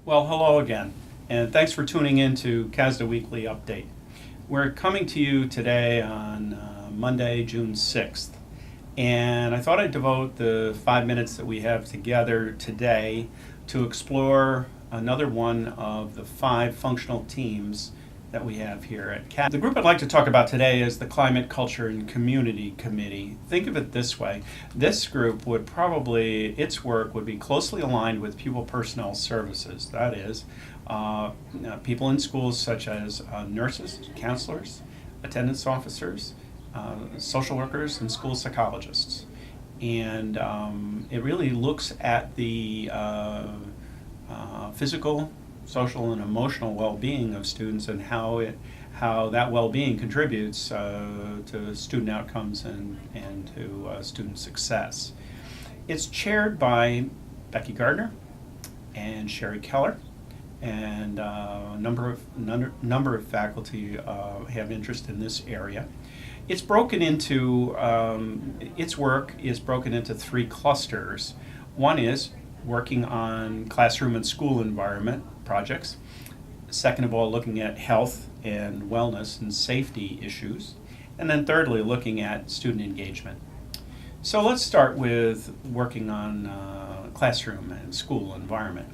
Well, hello again, and thanks for tuning in to CASDA Weekly Update. We're coming to you today on Monday, June 6th, and I thought I'd devote the 5 minutes that we have together today to explore another one of the 5 functional teams that we have here at CASDA. The group I'd like to talk about today is the Climate, Culture, and Community Committee. Think of it this way. This group would probably, its work would be closely aligned with pupil personnel services. That is, people in schools such as nurses, counselors, attendance officers, social workers, and school psychologists. And it really looks at the physical, social, and emotional well-being of students and how that well-being contributes to student outcomes and to student success. It's chaired by Becky Gardner and Sherry Keller, and a number of faculty have interest in this area. It's broken into its work is broken into 3 clusters. One is working on classroom and school environment projects. Second of all, looking at health and wellness and safety issues. And then thirdly, looking at student engagement. So let's start with working on classroom and school environment.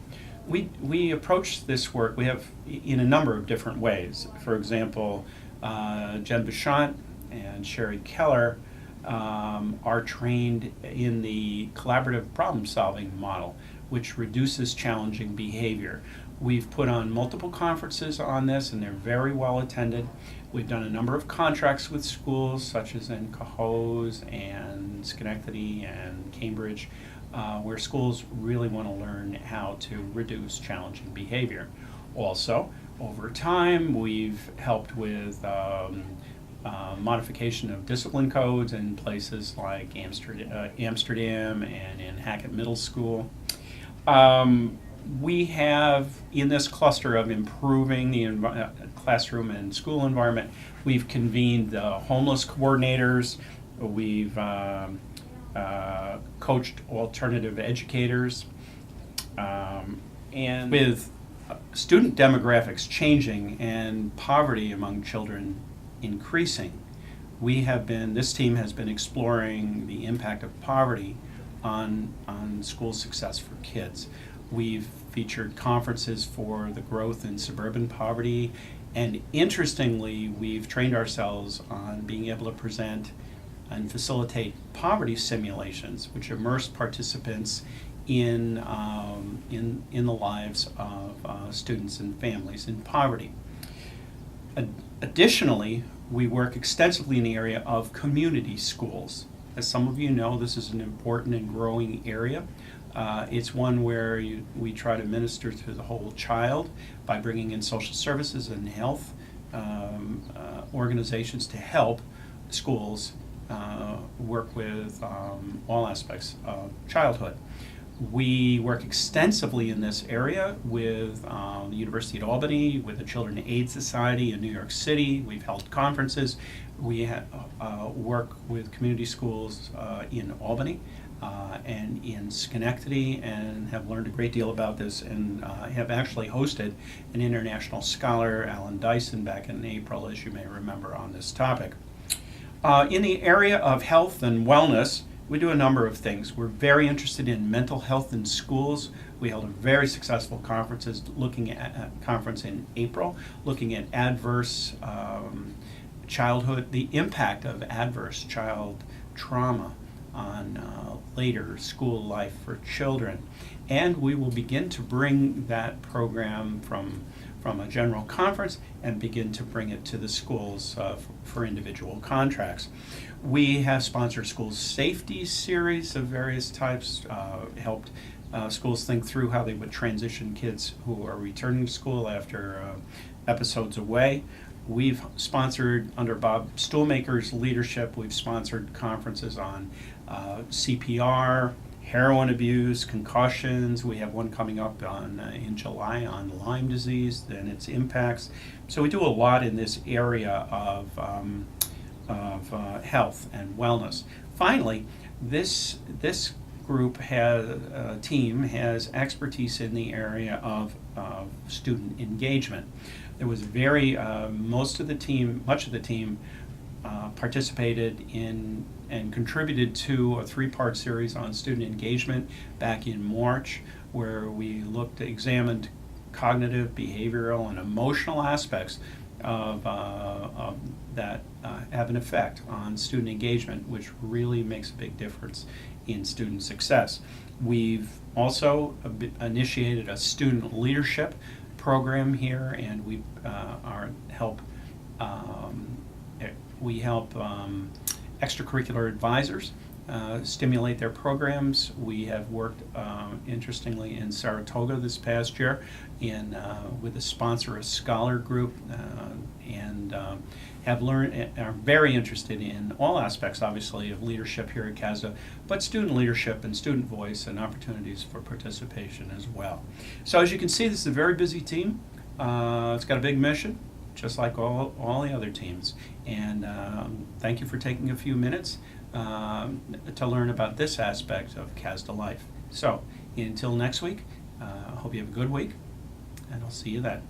We approach this work, we have in a number of different ways. For example, Jen Bouchant and Sherry Keller are trained in the collaborative problem-solving model, which reduces challenging behavior. We've put on multiple conferences on this, and they're very well attended. We've done a number of contracts with schools, such as in Cohoes and Schenectady and Cambridge, where schools really want to learn how to reduce challenging behavior. Also, over time, we've helped with modification of discipline codes in places like Amsterdam and in Hackett Middle School. We have, in this cluster of improving the classroom and school environment, we've convened the homeless coordinators, we've coached alternative educators, and with student demographics changing and poverty among children increasing, this team has been exploring the impact of poverty on school success for kids. We've featured conferences for the growth in suburban poverty, and interestingly, we've trained ourselves on being able to present and facilitate poverty simulations, which immerse participants in the lives of students and families in poverty. Additionally, we work extensively in the area of community schools. As some of you know, this is an important and growing area. It's one where we try to minister to the whole child by bringing in social services and health organizations to help schools work with all aspects of childhood. We work extensively in this area with the University at Albany, with the Children's Aid Society in New York City. We've held conferences. We work with community schools in Albany and in Schenectady, and have learned a great deal about this, and have actually hosted an international scholar, Alan Dyson, back in April, as you may remember, on this topic. In the area of health and wellness, we do a number of things. We're very interested in mental health in schools. We held a very successful conference in April, looking at adverse childhood, the impact of adverse child trauma on later school life for children. And we will begin to bring that program from a general conference and begin to bring it to the schools for individual contracts. We have sponsored school safety series of various types, helped schools think through how they would transition kids who are returning to school after episodes away. We've sponsored, under Bob Stuhlmaker's leadership, we've sponsored conferences on CPR, heroin abuse, concussions. We have one coming up in July on Lyme disease and its impacts. So we do a lot in this area of health and wellness. Finally, this team has expertise in the area of student engagement. There was much of the team participated in and contributed to a 3-part series on student engagement back in March, where we examined cognitive, behavioral, and emotional aspects of that have an effect on student engagement, which really makes a big difference in student success. We've also initiated a student leadership program here, and we help extracurricular advisors stimulate their programs. We have worked, interestingly, in Saratoga this past year with a sponsor, a scholar group, and have learned and are very interested in all aspects, obviously, of leadership here at CASDA, but student leadership and student voice and opportunities for participation as well. So as you can see, this is a very busy team. It's got a big mission, just like all the other teams. And thank you for taking a few minutes to learn about this aspect of CASDA life. So until next week, I hope you have a good week, and I'll see you then.